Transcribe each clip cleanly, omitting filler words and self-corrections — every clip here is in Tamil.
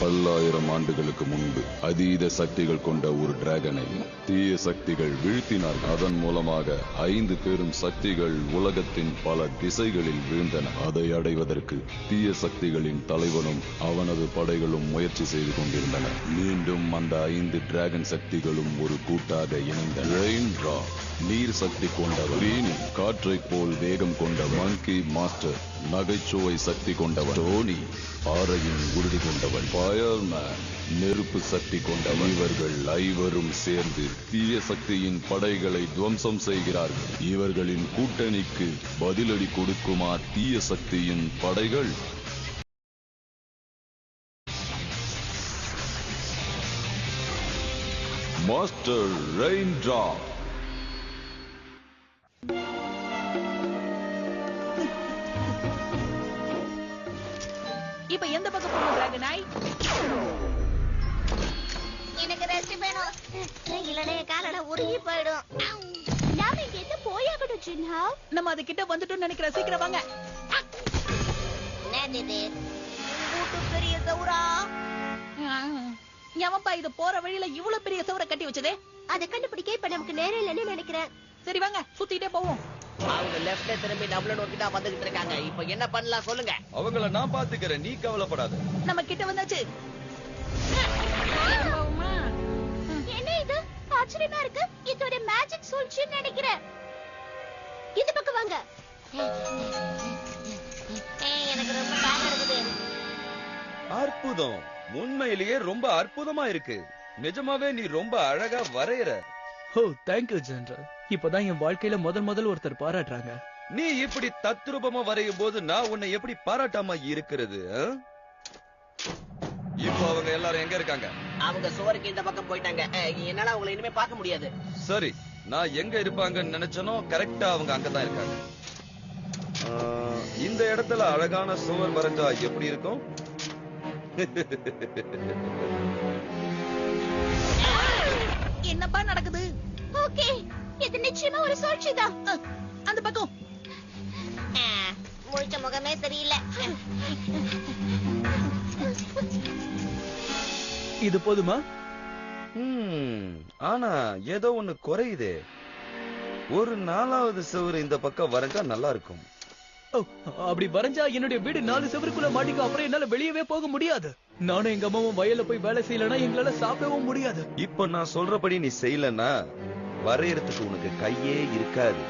பல்லாயிரம் ஆண்டுகளுக்கு முன்பு அதீத சக்திகள் கொண்ட ஒரு டிராகனை தீய சக்திகள் வீழ்த்தினார்கள். அதன் மூலமாக 5 பெரும் சக்திகள் உலகத்தின் பல திசைகளில் வீழ்ந்தன. அதை அடைவதற்கு தீய சக்திகளின் தலைவனும் அவனது படைகளும் முயற்சி செய்து கொண்டிருந்தனர். மீண்டும் அந்த 5 டிராகன் சக்திகளும் ஒரு கூட்டாக இணைந்த ரெயின்ட்ரா நீர் சக்தி கொண்டவர், காற்றை போல் வேகம் கொண்டவர், மங்கி மாஸ்டர் நகைச்சுவை சக்தி கொண்டவர், டோனி பாறையின் உறுதி கொண்டவர், ஃபயர்மேன் நெருப்பு சக்தி கொண்டவர். இவர்கள் ஐவரும் சேர்ந்து தீய சக்தியின் படைகளை துவம்சம் செய்கிறார்கள். இவர்களின் கூட்டணிக்கு பதிலடி கொடுக்குமா தீய சக்தியின் படைகள்? மாஸ்டர் ரெயின்ட்ரா. இப்ப எந்த பக்கம் போகணும் டிராகனாய்? எனக்கு ரெஸ்ட் வேணும், இல்லனே காலட உருகி போய்டும். நாம இங்க எந்த போயாகணும் ஜின்ஹா? நம்ம அது கிட்ட வந்துட்டோம்னு நினைக்கிறேன். சீக்கிரம் வாங்க. என்னது கூட்டு பெரிய சௌரா? எவன்பா இது போற வழியில இவ்வளவு பெரிய சௌர கட்டி வச்சதே? அதை கண்டுபிடிக்க இப்ப நமக்கு நேரம் இல்லைன்னு நினைக்கிறேன். சரி வாங்க, சுத்திட்டே போவோம். அவங்க லெஃப்ட்ல திரும்பி நம்மள நோக்கி தான் வந்துகிட்டு இருக்காங்க. இப்போ என்ன பண்ணலாம் சொல்லுங்க. அவங்கள நான் பாத்துக்கிறேன், நீ கவலைப்படாத. நம்ம கிட்ட வந்தாச்சு. என்ன இது ஆச்சரியமா இருக்கு? இது ஒரு மேஜிக் சூழ்ச்சின்னு நினைக்கிறேன். இந்த பக்கம் வாங்க. எனக்கு ரொம்ப பயமா இருக்குது. அற்புதம், உண்மையிலேயே ரொம்ப அற்புதமா இருக்கு. நிஜமாவே நீ ரொம்ப அழகா வரையற. ஓ தேங்க்யூ ஜெனரல். இப்பதான் என் வாழ்க்கையில முதல் ஒருத்தர் பாராட்டுறாங்க. நீ இப்படி தத்ரூபமா வரையும் போது நான் உன்னை எப்படி பாராட்டாம இருக்கிறது? இப்போ அவங்க எல்லாரும் எங்க இருக்காங்க? அவங்க சுவருக்கு இந்த பக்கம் போயிட்டாங்க. என்னால அவங்களை இனிமே பார்க்க முடியாது. சரி, நான் எங்க இருப்பாங்கன்னு நினைச்சனோ கரெக்டா அவங்க அங்கதான் இருக்காங்க. இந்த இடத்துல அழகான சுவர் வரைஞ்சா எப்படி இருக்கும்? என்னப்பா நடக்குது? ஓகே, இது நிச்சயமா ஒரு சூழ்ச்சி தான். அந்த பக்கம் முழிச்ச முகமே சரியில்லை. இது போதுமா? ஆனா ஏதோ ஒண்ணு குறையுதே. ஒரு 4வது சுவர் இந்த பக்கம் வரைஞ்சா நல்லா இருக்கும். அப்படி வரைஞ்சா என்னுடைய வீடு 4 சுவருக்குள்ள மாட்டிக்கும். அப்புறம் என்னால வெளியவே போக முடியாது. நானும் எங்க அம்மாவும் வயல்ல போய் வேலை செய்யலன்னா எங்களால சாப்பிடவும் முடியாது. இப்ப நான் சொல்றபடி நீ செய்யலன்னா வரையறதுக்கு உனக்கு கையே இருக்காது.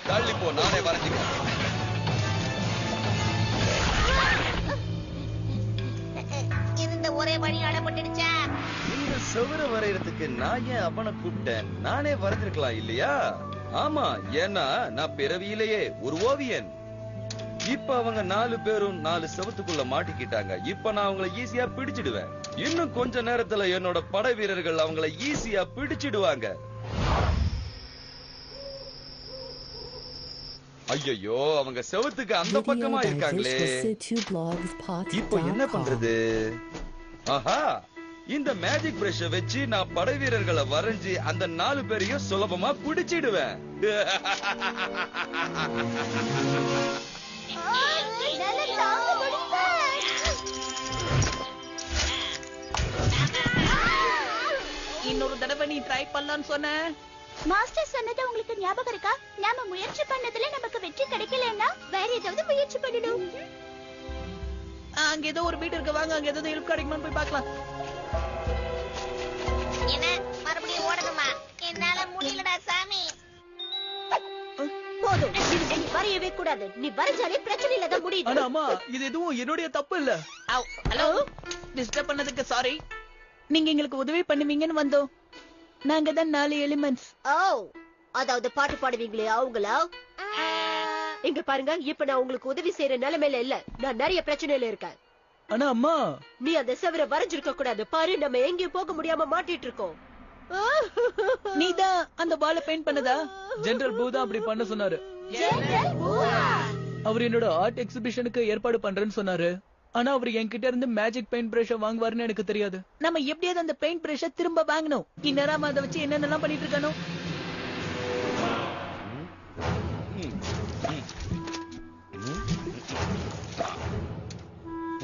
தள்ளி போ, நானே வரைஞ்சுக்கிறேன். இருந்த ஒரே வழி அடப்பட்டுடுச்சா? இந்த சுவரை வரையறதுக்கு நான் ஏன் அவனை கூப்பிட்டேன்? நானே வரைஞ்சிருக்கலாம் இல்லையா? ஆமா, ஏன்னா நான் பிறவியிலேயே ஒரு ஓவியன். இப்ப அவங்க 4 பேரும் 4 செவத்துக்குள்ள மாட்டிக்கிட்டாங்க. இப்ப நான் அவங்களை ஈஸியா பிடிச்சிடுவேன். இன்னும் கொஞ்ச நேரத்துல என்னோட படை வீரர்கள் அவங்களை ஈஸியா பிடிச்சிடுவாங்க. ஐயோ, அவங்க செவத்துக்கு அந்த பக்கமா இருக்காங்களே. இப்போ என்ன பண்றது? ஆஹா, இந்த மேஜிக் பிரஷ வச்சு நான் படை வீரர்களை வரைஞ்சி அந்த 4 பேரையும் சுலபமா பிடிச்சிடுவேன். இன்னொரு தடவை நீ ட்ரை பண்ணலாம்னு சொன்ன. மாஸ்டர் சொன்னது உங்களுக்கு ஞாபகம் இருக்கா? நாம முயற்சி பண்ணதுல நமக்கு வெற்றி கிடைக்கலன்னா வேற ஏதாவது முயற்சி பண்ணணும். அங்க ஏதோ ஒரு வீடு இருக்கு, வாங்க அங்க ஏதாவது ஹெல்ப் கிடைக்குமான்னு போய் பார்க்கலாம். என்ன மறுபடியும் ஓடணுமா? என்னால முடியலடா சாமி. போதும், நீ வரையவே கூடாது. நீ வரைஞ்சாலே பிரச்சனையில தான் முடியுது. ஆனா அம்மா, இது எதுவும் என்னுடைய தப்பு இல்ல. ஹலோ, டிஸ்டர்ப் பண்ணதுக்கு சாரி. நீங்க எங்களுக்கு உதவி பண்ணுவீங்கன்னு வந்தோம். நாங்க தான் 4 எலிமெண்ட்ஸ். ஓ, அதாவது பாட்டு பாடுவீங்களே அவங்களா? இங்க பாருங்க, இப்ப நான் உங்களுக்கு உதவி செய்யற நிலைமையில இல்ல. நான் நிறைய பிரச்சனையில இருக்கேன். ஆனா அம்மா, நீ அந்த செவரை வரைஞ்சிருக்க கூடாது. பாரு, நம்ம எங்கேயும் போக முடியாம மாட்டிட்டு இருக்கோம். நீதான் அந்த பால பெயிண்ட் பண்ணதா? ஜெனரல் பூ தான் அப்படி பண்ண சொன்னாரு. அவர் என்னோட ஆர்ட் எக்ஸிபிஷனுக்கு ஏற்பாடு பண்றேன்னு சொன்னாரு. ஆனா அவர் என்கிட்ட இருந்து மேஜிக் பெயிண்ட் பிரஷ வாங்குவாருன்னு எனக்கு தெரியாது. நம்ம எப்படியாவது அந்த பெயிண்ட் பிரஷ திரும்ப வாங்கணும். இந்நேரம் அதை வச்சு என்னென்னலாம் பண்ணிட்டு இருக்கானோ.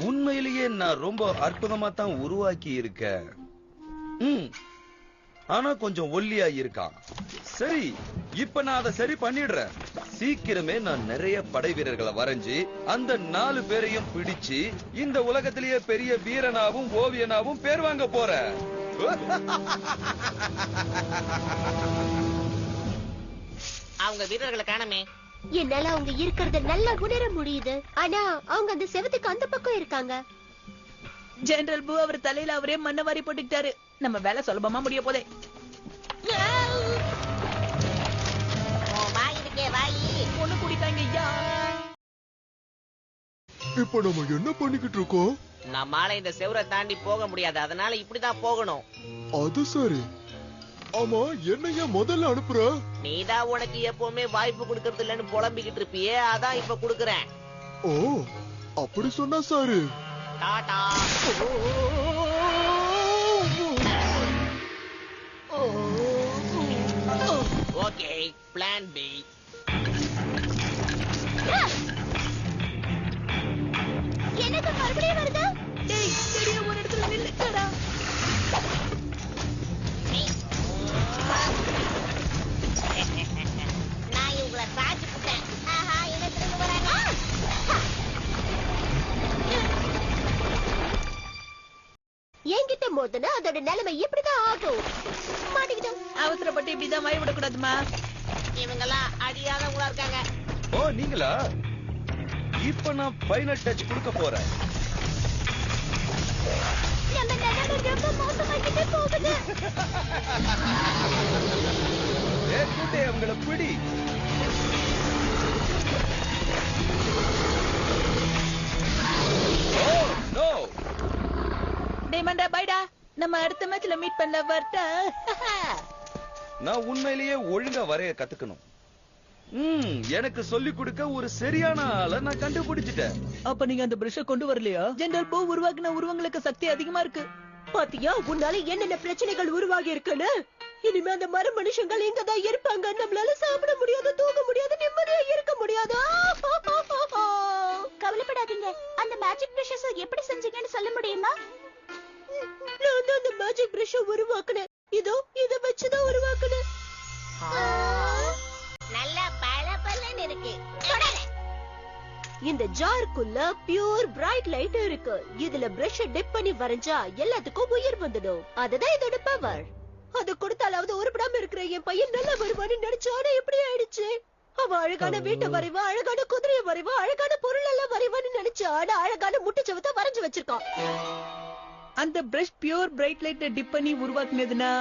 உண்மையிலேயே நான் ரொம்ப அற்புதமா தான் உருவாக்கி இருக்கேன். ஆனா கொஞ்சம் ஒல்லியா இருக்கான். சரி, இப்ப நான் அதை சரி பண்ணிடுறேன். சீக்கிரமே நான் நிறைய படை வீரர்களை வரைஞ்சு அந்த 4 பேரையும் பிடிச்சு இந்த உலகத்திலேயே பெரிய வீரனாவும் ஓவியனாவும் பேர் வாங்க போறேன். அவங்க வீரர்களை காணமே. என்னால அவங்க இருக்கிறத நல்லா உணர முடியுது. ஆனா அவங்க அந்த செவத்துக்கு அந்த பக்கம் இருக்காங்க. ஜெனரல் பூ அவர் தலையில அவரே மண்ணை வாரி போட்டுக்கிட்டாரு. நம்ம வேலை சுலபமா முடிய போதே. வாய் இருக்கே வாயி. ஒண்ணு குடித்தாங்க ஐயா. இப்ப நம்ம என்ன பண்ணிக்கிட்டு இருக்கோம்? நம்மால இந்த செவரை தாண்டி போக முடியாது, அதனால இப்படிதான் போகணும். அது சரி. ஆமா, என்னைய முதல்ல அனுப்புற? நீதான் உனக்கு எப்பவுமே வாய்ப்பு கொடுக்கறது இல்லன்னு புலம்பிக்கிட்டு இருப்பியே, அதான் இப்ப குடுக்கறேன். ஓ, அப்படி சொன்னா sir. Tata. Okay, plan B. எனக்கு மறுபடியும் வருது. டேய், சரியா ஒரு இடத்துல நில்லுங்கடா. நான் இவங்கள சாட்சி போட்டேன். ஆஹா, என்ன திரும்ப வராங்க. என்கிட்ட மோதுனா அதோட நிலைமை இப்படிதான் ஆகும். மாட்டிக்கிட்டோம். அவசரப்பட்டு இப்படிதான் வாய் விடக்கூடாதுமா. இவங்கெல்லாம் அடியாதவங்களா இருக்காங்க. ஓ, நீங்களா? இப்ப நான் ஃபைனல் டச் கொடுக்க போறேன். நம்ம நிலைமை ரொம்ப மோசமாகிட்டே போகுது. ஏற்கனவே அவங்கள பிடி. Oh no. டேய் மண்டா, பைடா. நம்ம அடுத்த மேட்ச்ல மீட் பண்ணல வரட்டா. நான் உண்மையிலேயே ஒழுங்கா வரைய கத்துக்கணும். எனக்கு சொல்லிக் கொடுக்க ஒரு சரியான ஆளை நான் கண்டுபிடிச்சிட்டேன். அப்ப நீங்க அந்த பிரஷ கொண்டு வரலையா? ஜெனரல் பூ உருவாக்குன உருவங்களுக்கு சக்தி அதிகமா இருக்கு. பாத்தியா, உன்னால என்னென்ன பிரச்சனைகள் உருவாகி இருக்குன்னு. இனிமே அந்த மர மனுஷங்கள் இங்கதான் இருப்பாங்க. நம்மளால சாப்பிட முடியாது, தூங்க முடியாது, நிம்மதியா இருக்க முடியாது. கவலைப்படாதீங்க. அந்த மேஜிக் பிரஷஸ் எப்படி செஞ்சீங்கன்னு சொல்ல முடியுமா? நான் தான் அந்த மேஜிக் பிரஷ் உருவாக்குனேன். இதோ இத வச்சுதான் உருவாக்குனேன். நல்லா பளபளன்னு இருக்கு. இந்த ஜார்க்குள்ள பியூர் பிரைட் லைட் இருக்கு. இதுல பிரஷ் டிப் பண்ணி வரைஞ்சா எல்லாத்துக்கும் உயிர் வந்துடும். அதுதான் இதோட பவர். அது கொடுத்தாலாவது உருப்படாம இருக்கிற என் பையன் நல்லா வருவான்னு நினைச்சா, ஆனா இப்படி ஆயிடுச்சு. அவ அழகான வீட்டை வரைவா, அழகான குதிரையை வரைவா, அழகான பொருள் எல்லாம் வரைவான்னு நினைச்சா, ஆனா அழகான முட்டுச்சவத்தை வரைஞ்சு வச்சிருக்கான். அந்த பிரஷ் பியூர் பிரைட் லைட்ல டிப் பண்ணி உருவாக்குனதுன்னா,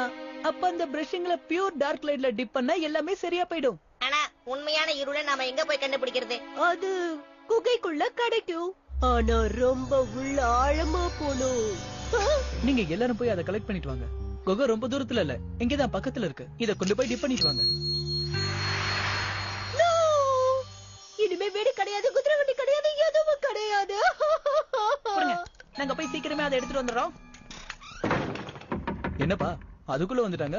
அப்ப அந்த பிரஷ்ங்களை பியூர் டார்க் லைட்ல டிப் பண்ணா எல்லாமே சரியா போயிடும். ஆனா உண்மையான இருளை நாம எங்க போய் கண்டுபிடிக்கிறது? அது குகைக்குள்ள கிடைக்கும். ஆனா ரொம்ப உள்ள ஆழமா போணும். நீங்க எல்லாரும் போய் அதை கலெக்ட் பண்ணிட்டு வாங்க. குகை ரொம்ப தூரத்துல இல்ல, இங்கதான் பக்கத்துல இருக்கு. இத கொண்டு போய் டிப் பண்ணிட்டு வாங்க. No! இனிமே வீடு கிடையாது, குதிரை வண்டி கிடையாது, எதுவும் கிடையாது. கொடுங்க, நாங்க போய் சீக்கிரமே அதை எடுத்துட்டு வந்துடுறோம். என்னப்பா அதுக்குள்ள வந்துட்டாங்க?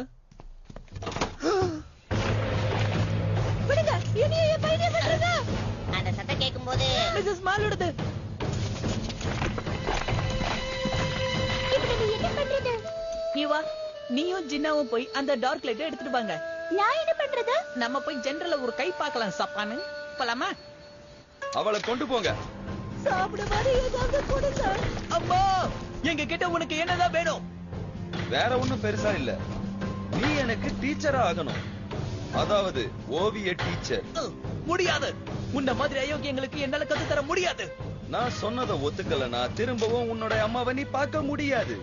விடுங்க, என்னைய என் பையனை விட்டுருங்க. அந்த சத்தம் கேட்கும் போது மிஸ்ஸஸ் மாலோடது. இப்ப நம்ம என்ன பண்றது? நீ வா, நீயும் ஜின்னாவும் போய் அந்த டார்க் லைட்டை எடுத்துட்டு வாங்க. நான் என்ன பண்றது? நம்ம போய் ஜெனரல்ல ஒரு கை பார்க்கலாம். சப்பானு போலாமா? அவளை கொண்டு போங்க. சாப்பிட மாதிரி ஏதாவது கொடுங்க. அம்மா, எங்க கிட்ட உனக்கு என்னதான் வேணும்? வேற ஒண்ணும் பெருசா இல்ல. நீ எனக்கு டீச்சரா ஆகணும். அதாவது ஓவிய டீச்சர். முடியாது. உன்ன மாதிரி அயோக்கியங்களுக்கு என்னால கத்து தர முடியாது. நான் சொன்னதை ஒத்துக்கலனா திரும்பவும் உன்னோட அம்மாவை நீ பார்க்க முடியாது.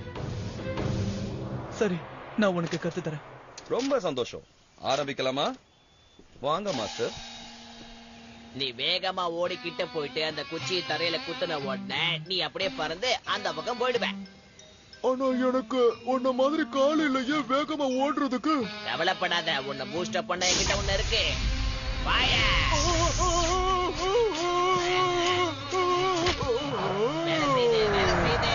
சரி, நான் உனக்கு கத்து தரேன். ரொம்ப சந்தோஷம். ஆரம்பிக்கலாமா? வாங்க மாஸ்டர். நீ வேகமா ஓடிக்கிட்ட போயிட்டு அந்த குச்சியை தரையில குத்துன உடனே நீ அப்படியே பறந்து அந்த பக்கம் போயிடுவேன். ஆனா எனக்கு உன்ன மாதிரி கால் இல்லையே வேகமா ஓடுறதுக்கு. கவலைப்படாத, உன்னை பூஸ்டப் பண்ண என்கிட்ட ஒண்ணு இருக்கு. வாயா. வேலை செய்து, வேலை செய்து.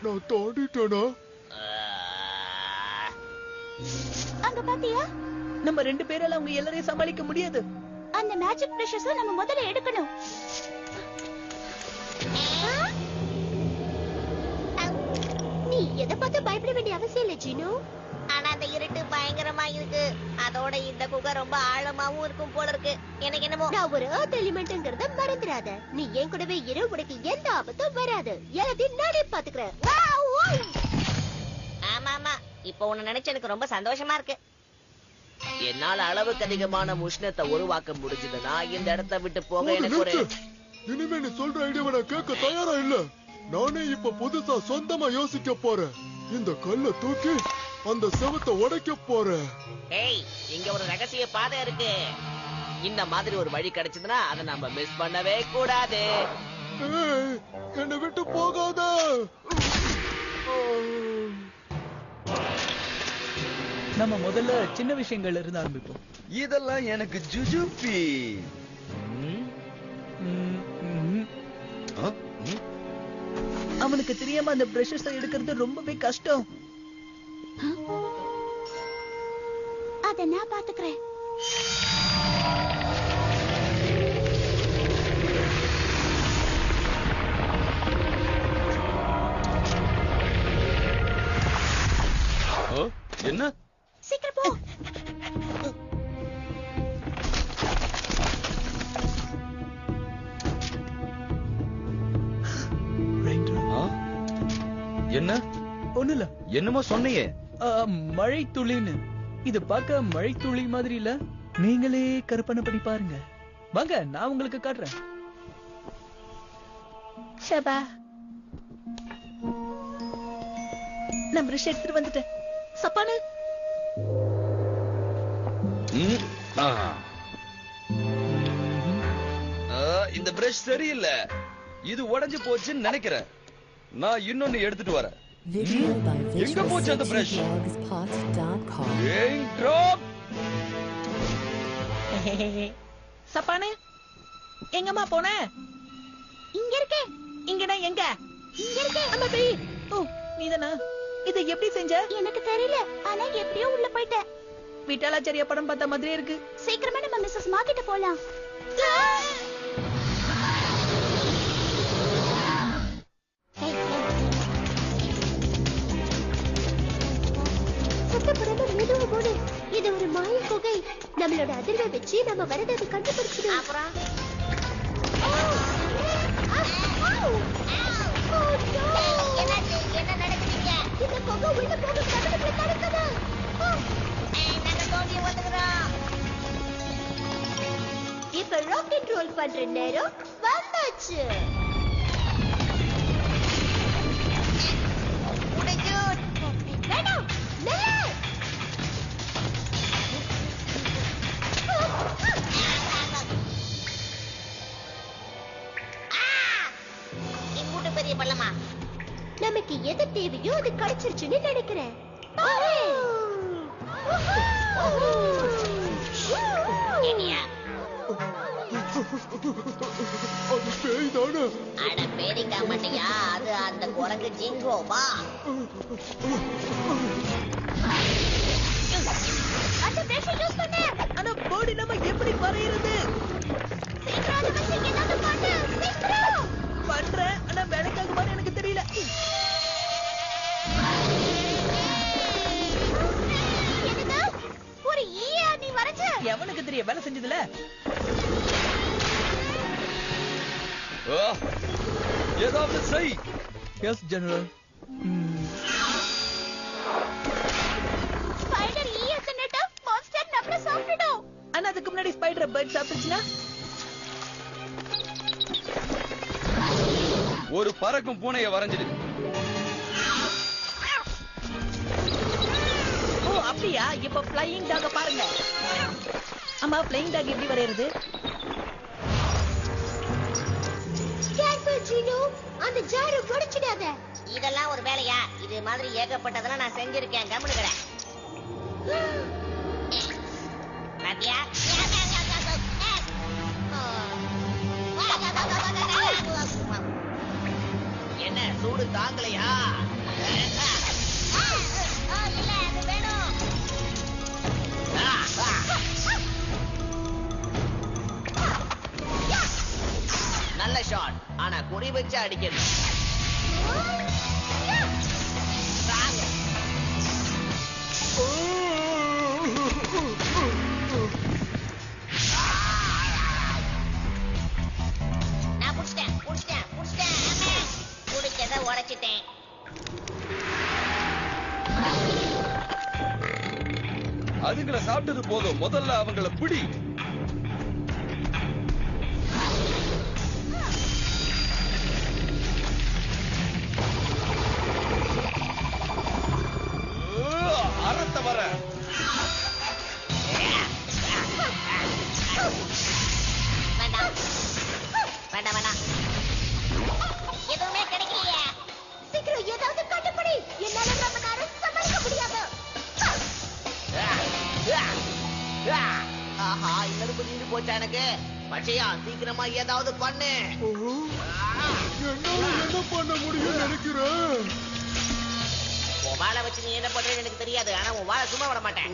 நான் தாண்டிட்டேனா? அங்க பாத்தியா? நம்ம 2 பேரால அவங்க எல்லாரையும் சமாளிக்க முடியாது. அந்த மேஜிக் பிரஷஸ் நம்ம முதல்ல எடுக்கணும். குகை ரொம்ப ஆழமாவும் இருக்கும் போல இருக்கு. எனக்கு என்னமோ நான் ஒரு எர்த் எலிமெண்ட்ங்கறத மறந்துடாத. நீ என் கூடவே இரு, உனக்கு எந்த ஆபத்தும் வராது. எல்லாத்தையும் நானே பாத்துக்கிறேன். ஆமா ஆமா, இப்போ உன்னை நினைச்சு எனக்கு ரொம்ப சந்தோஷமா இருக்கு. என்னால அளவுக்கு அதிகமான உஷ்ணத்தை உருவாக்க முடிஞ்சதுன்னா இந்த இடத்தை விட்டு போக எனக்கு ஒரு இனிமே நீ சொல்ற ஐடியாவை நான் கேட்க தயாரா இல்ல. நானே இப்ப புதுசா சொந்தமா யோசிக்க போறேன். இந்த கல்லை தூக்கி அந்த செவத்தை உடைக்க போறேன். ஏய், இங்க ஒரு ரகசிய பாதை இருக்கு. இந்த மாதிரி ஒரு வழி கிடைச்சதுன்னா அதை நம்ம மிஸ் பண்ணவே கூடாது. ஏய், என்னை விட்டு போகாத. நம்ம முதல்ல சின்ன விஷயங்கள்ல இருந்து ஆரம்பிப்போம். இதெல்லாம் எனக்கு ஜுஜுபி. அவனுக்கு தெரியாம அந்த பிரஷஸ் எடுக்கிறது ரொம்பவே கஷ்டம். அத நான் பாத்துக்கிறேன். என்ன? சீக்கிரம் போ. என்ன? ஒண்ணு இல்ல. என்னமோ சொன்னியே. மழை துளின்னு. இது பார்க்க மழை துளி மாதிரி இல்ல. நீங்களே கற்பனை பண்ணி பாருங்க. வாங்க, நான் உங்களுக்கு காட்டுறேன். ஷபா, நான் பிரஷ் எடுத்துட்டு வந்துட்டேன். சப்பானு, இந்த பிரஷ் சரியில்லை. இது உடைஞ்சு போச்சுன்னு நினைக்கிறேன். நான் இன்னொன்னு எடுத்துட்டு வரேன். எங்க போச்சு அந்த பிரஷ்? சப்பானு, எங்கம்மா போன? இங்க இருக்கே. இங்கடா எங்க? இங்க இருக்கே. அம்மா போய். ஓ, நீதானா? இதை எப்படி செஞ்ச? எனக்கு தெரியல, ஆனா எப்படியோ உள்ள போயிட்டேன். விட்டாலாச்சாரிய படம் பார்த்த மாதிரியே இருக்கு. சீக்கிரமா நம்ம மிஸ்ஸஸ் மார்க்கிட்ட போலாம். இது ஒரு மாய குகை. நம்மளோட அதிர்வை வச்சு நம்ம வரதை கண்டுபிடிச்சிடும். அப்புறம் என்ன நடக்குதுங்க? இந்த குகை உள்ள போக கடவுளை தடுக்குது. நாங்க தோண்டி வந்துக்கிறோம். இப்ப ராக்கெட் ரோல் பண்ற நேரம் வந்தாச்சு. வேணாம், நில்லு. இம்புட்டு பெரிய பள்ளமா? நமக்கு எது தேவையோ அது கிடைச்சிருச்சுன்னு நினைக்கிறேன். ஏனியா? அது பேய் தானே? அட பேரிக்கா மாட்டியா? அது அந்த குரங்கு ஜிங்கோ. வா. அந்த பிரஷ் யூஸ் பண்ணு. ஆனா போடி நம்ம எப்படி வரையிறது? சீக்கிரம் அதை வச்சு ஏதாவது பண்ணு. சீக்கிரம் பண்றேன், ஆனா வேலைக்காகுமான்னு எனக்கு தெரியல. என்னது? ஒரு ஈயா நீ வரைஞ்ச? எவனுக்கு தெரிய வேலை செஞ்சதுல? ஏதாவது செய். S general. ஸ்பைடர் ஈயா தின்னுட்டு மான்ஸ்டர் நம்மள சாப்பிட்டுடும். ஆனா அதுக்கு முன்னாடி ஸ்பைடர் பர்ட் சாப்பிட்டுச்சுன்னா? ஒரு பறக்கும் பூனையை வரைஞ்சிடு. ஓ அப்படியா? இப்ப ஃப்ளையிங் டாக பாருங்க. அம்மா, ஃப்ளையிங் டாக் எப்படி வரையறது? ஜீனோ, அந்த ஜாரை உடைச்சிடாத. இதெல்லாம் ஒரு வேலையா? இது மாதிரி ஏகப்பட்டதெல்லாம் நான் செஞ்சிருக்கேன். கவனிக்கிறேன். பாத்தியா? என்ன சூடு தாங்கலையா? இல்ல, அது வேணும். நல்ல ஷாட், ஆனா குறி வச்சு அடிக்கணும். பிடிச்சிட்டேன். அதுங்களை சாப்பிட்டது போதும், முதல்ல அவங்கள பிடி. அரத்த வர வேண்டாம் வேண்டாம் வேண்டாம், எதுவுமே கிடைக்கலையே. சீக்கிரம் ஏதாவது கண்டுபிடி. என்னால ரொம்ப நேரம் சமாளிக்க முடியாது. ஆஹா, இன்னொரு புரிஞ்சு போச்சா எனக்கு. பச்சையா, சீக்கிரமா ஏதாவது பண்ணு. என்னால என்ன பண்ண முடியும் நினைக்கிறேன்? உன் வாழை வச்சு நீ என்ன பண்றேன்னு எனக்கு தெரியாது, ஆனா உன் வாழை சும்மா விட மாட்டேன்.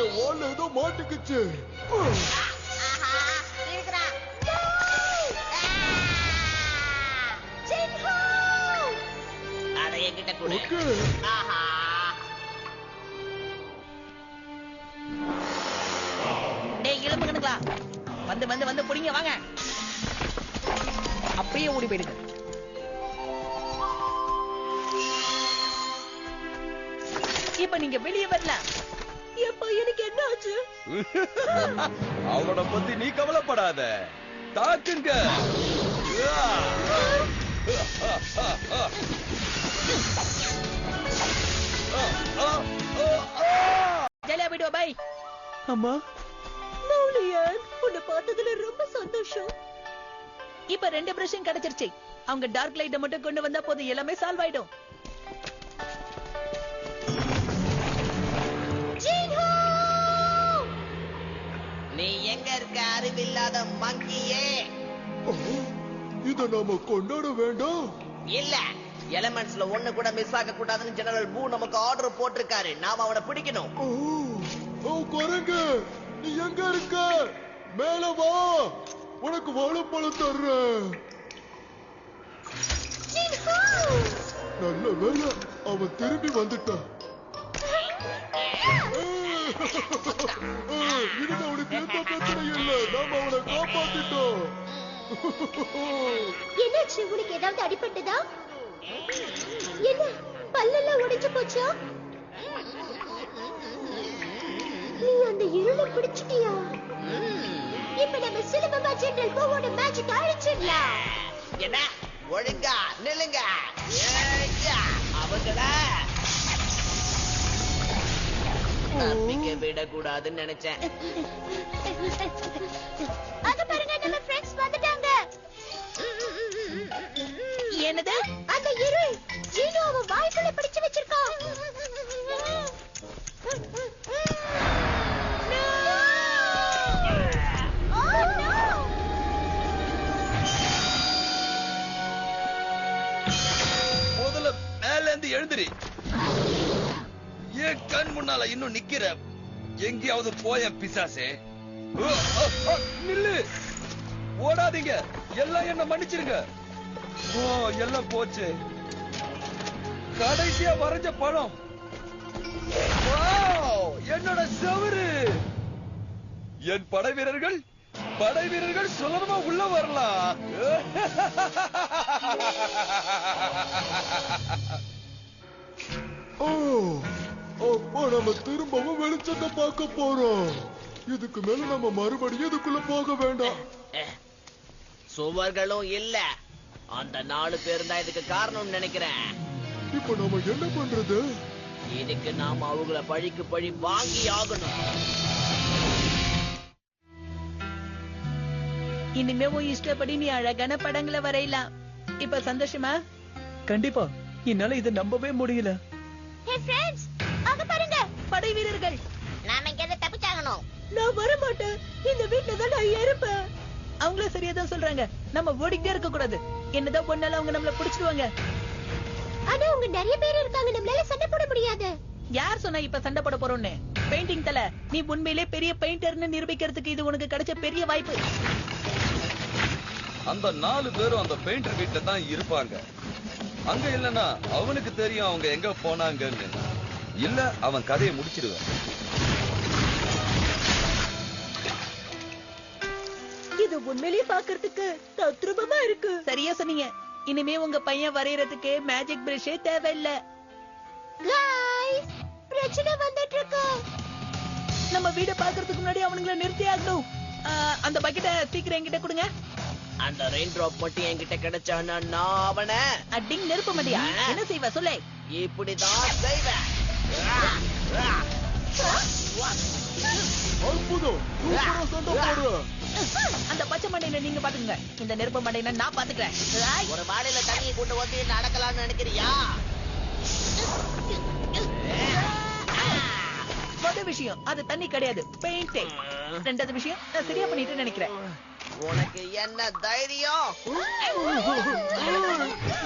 என் வால்ல ஏதோ மாட்டுக்குச்சு. ஆஹா, இருக்கிறான். ஜின்ஹோ! அதை என்கிட்ட கொடு. ஓகே. ஆஹா, டேய் இளம்பு கணக்கா, வந்து வந்து வந்து புடிங்க வாங்க. அப்படியே ஓடி போயிடுங்க. இப்ப நீங்க வெளியே வரலாம். என் பையனுக்கு என்ன ஆச்சு? அவனை பத்தி நீ கவலைப்படாத. தாக்குங்க. ஜலியா போயிட்டு வா, பை. அம்மா, மௌலியன், உன்னை பார்த்ததுல ரொம்ப சந்தோஷம். இப்ப 2 பிரஷும் கிடைச்சிருச்சு. அவங்க டார்க் லைட்ட மட்டும் கொண்டு வந்தா போதும், எல்லாமே சால்வ் ஆயிடும். ஜின்ஹோ! நீ எங்க இருக்க அறிவில்லாத மங்கியே? இத நாம கொண்டாட வேண்டாம். இல்ல, எலிமெண்ட்ஸ்ல ஒண்ணு கூட மிஸ் ஆக கூடாதுன்னு ஜெனரல் பூ நமக்கு ஆர்டர் போட்டிருக்காரு. நாம அவனை பிடிக்கணும். குரங்கு, நீ எங்க இருக்க? மேல வா, உனக்கு வாழைப்பழம் தர்றேன். ஜின்ஹோ! நல்ல வேலை, அவன் திரும்பி வந்துட்டான். இனிமே அவனுக்கு எந்த பிரச்சனையும் இல்ல, நாம அவனை காப்பாத்திட்டோம். என்னாச்சு? உனக்கு ஏதாவது அடிபட்டதா? என்ன, பல்லெல்லாம் உடைஞ்சு போச்சா? நீ அந்த இருளை பிடிச்சிட்டியா? இப்ப நம்ம சுலபமா ஜெனரல் பூவோட மேஜிக் அழிச்சிடலாம். என்ன, ஒழுங்கா நில்லுங்க. ஏய்யா, அவங்கள தப்பிக்க விடக்கூடாதுன்னு நினைச்சேன். அத பாருங்க, நம்ம ஃப்ரெண்ட்ஸ் வந்துட்டாங்க. என்னது? அந்த இருள் ஜீனோ அவன் வாய்க்குள்ள பிடிச்சு வச்சிருக்கான். முதல்ல மேல இருந்து எழுந்திரி. என் கண் முன்னால இன்னும் நிக்கிற. எங்கேயாவது போய பிசாசே. நில்லு, ஓடாதீங்க. எல்லாம் என்ன மன்னிச்சிருங்க. எல்லாம் போச்சு. கடைசியா வரைஞ்ச படம். என்னோட செவுரு. என் படை வீரர்கள் சுலபமா உள்ள வரலாம். அப்போ நம்ம திரும்பவும் வெளிச்சத்தை பார்க்க போறோம். இதுக்கு மேல நம்ம மறுபடியும் இதுக்குள்ள போக வேண்டாம். சுவர்களும் இல்ல. அந்த 4 பேர் தான் இதுக்கு காரணம்னு நினைக்கிறேன். இப்போ நாம என்ன பண்றது? இதுக்கு நாம அவங்கள பழிக்கு பழி வாங்கி ஆகணும். இனிமே உன் இஷ்டப்படி நீ அழகான படங்களை வரையலாம். இப்ப சந்தோஷமா? கண்டிப்பா. என்னால இதை நம்பவே முடியல. ஹே ஃப்ரெண்ட்ஸ், அங்க பாருங்க, படை வீரர்கள். நாம இங்க இருந்து தப்பிச்சாகணும். நான் வர மாட்டேன். இந்த வீட்டுல தான் நான் இருப்பேன். அவங்கள சரியா தான் சொல்றாங்க. நம்ம ஓடிக்கிட்டே இருக்க கூடாது. என்னதான் பண்ணாலும் அவங்க நம்மள பிடிச்சிடுவாங்க. ஆனா உங்க நிறைய பேர் இருக்காங்க, நம்மளால சண்டை போட முடியாது. யார் சொன்னா இப்ப சண்டை போட போறோம்னு? பெயிண்டிங் தல, நீ உண்மையிலே பெரிய பெயிண்டர்னு நிரூபிக்கிறதுக்கு இது உனக்கு கிடைச்ச பெரிய வாய்ப்பு. அந்த 4 பேரும் அந்த பெயிண்டர் வீட்டுல தான் இருப்பாங்க. அங்க இல்லனா அவனுக்கு தெரியும் அவங்க எங்க போனாங்கன்னு. இல்ல அவன் கதையை முடிச்சிடுவான். இது உண்மையிலேயே பாக்குறதுக்கு தத்ரூபமா இருக்கு. சரியா சொன்னீங்க. இனிமே உங்க பையன் வரையறதுக்கு மேஜிக் பிரஷே தேவையில்ல. Guys, பிரச்சனை வந்துட்டு இருக்கு. நம்ம வீட பாக்குறதுக்கு முன்னாடி அவனுங்களை நிறுத்தி ஆகணும். அந்த பக்கெட்டை சீக்கிரம் என்கிட்ட கொடுங்க. அந்த ரெயின் டிராப் மட்டும் என்கிட்ட கிடைச்சானா நான் அவனை அடிங் நெருப்ப மாட்டியா? என்ன செய்வ சொல்லு. இப்படிதான் செய்வேன். அற்புதம், சூப்பரா சண்டை போடுற. அந்த பச்சை மண்டையில நீங்க பாத்துங்க, இந்த நெருப்பு மண்டையில நான் பாத்துக்கிறேன். ஒரு பானையில தண்ணியை கொண்டு வந்து நடக்கலாம்னு நினைக்கிறியா? முதல் விஷயம் அது தண்ணி கிடையாது, பெயிண்ட். ரெண்டாவது விஷயம் நான் சரியா பண்ணிட்டு நினைக்கிறேன். உனக்கு என்ன தைரியம்?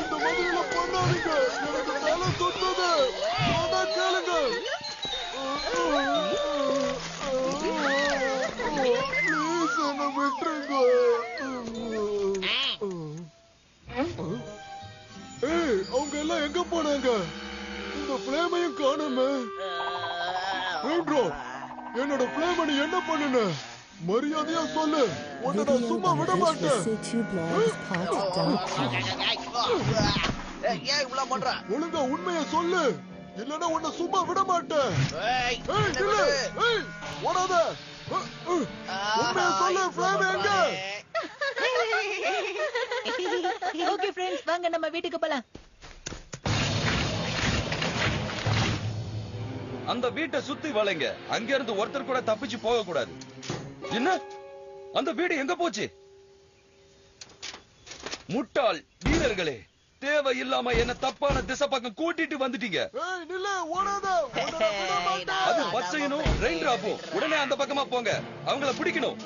இந்த மாதிரிலாம் பண்ணாதீங்க, எனக்கு தலை சுத்துது. அதான் கேளுங்க. Please, என்னை விட்டுருங்க. ஏய், அவங்க எல்லாம் எங்க போனாங்க? இந்த பிளேமையும் காணுமே. என்னோட பிளேம நீ என்ன பண்ணுன? மரியாதையா சொல்லு, உன்னை நான் சும்மா விட மாட்டேன். ஏன் இவ்வளவு பண்ற? ஒழுங்கா உண்மையை சொல்லு, இல்லன்னா உன்னை சும்மா விட மாட்டேன். ஏய், ஏய், நில்லு. ஏய், ஓடாத. உண்மையை சொல்லு, பிளேம் எங்க? ஓகே ஃப்ரெண்ட்ஸ், வாங்க நம்ம வீட்டுக்கு போலாம். அந்த வீட்டை சுத்தி வளைங்க. அங்க இருந்து ஒருத்தர் கூட தப்பிச்சு போக கூடாது. என்ன? அந்த வீடு எங்க போச்சு? முட்டாள் வீரர்களே, தேவையில்லாம என்ன தப்பான திசை பக்கம் கூட்டிட்டு வந்துட்டீங்க. ஏய், நில்லு, ஓடாத. உன்னை நான் விட மாட்டேன். அது பச்சையனும் ரெயின் டிராப்பும். உடனே அந்த பக்கமா போங்க, அவங்கள பிடிக்கணும்.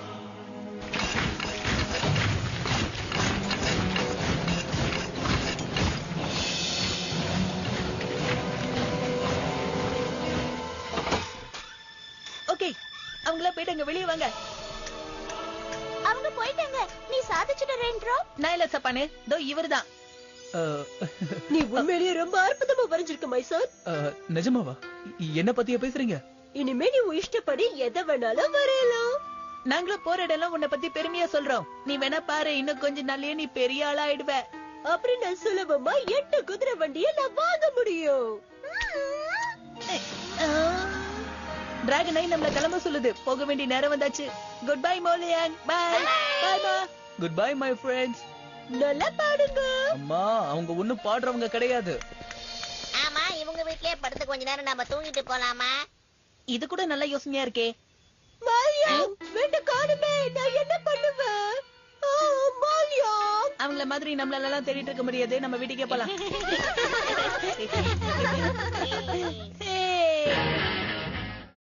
ஓகே, அவங்கள போயிட்டு வெளியே வாங்க. அவங்க போயிட்டாங்க. நீ சாதிச்சிட்ட ரெயின்ட்ரோ. நான் இல்ல சப்பானே, தோ இவர்தான். நீ உண்மையிலேயே ரொம்ப அற்புதமா வரைஞ்சிருக்க மைசோன். நிஜமாவா? என்ன பத்தியா பேசுறீங்க? இனிமே நீ உன் இஷ்டப்படி எதை வேணாலும் வரையலாம். நாங்களும் போற இடம் உன்னை பத்தி பெருமையா சொல்றோம். நீ வேணா பாரு, இன்னும் கொஞ்ச நாள்லயே நீ பெரிய ஆளா ஆயிடுவ. அப்படி நான் சுலபமா 8 குதிரை வண்டியை நான் வாங்க முடியும். டிராகனை நம்மள கிளம்ப சொல்லுது. போக வேண்டிய நேரம் வந்தாச்சு. குட் பை மோலியாங். பை பை மா. Good bye my friends. நல்லா பாடுங்க. அம்மா, அவங்க ஒண்ணும் பாடுறவங்க கிடையாது. ஆமா, இவங்க வீட்லயே படுத்து கொஞ்ச நேரம் நாம தூங்கிட்டு போலாமா? இது கூட நல்ல யோசனையா இருக்கே. மாலியா, வீட்டை காணுமே, நான் என்ன பண்ணுவேன்? மாலியா, அவங்கள மாதிரி நம்மளால எல்லாம் தேடிட்டு இருக்க முடியாது. நம்ம வீட்டுக்கே போலாம். Hey.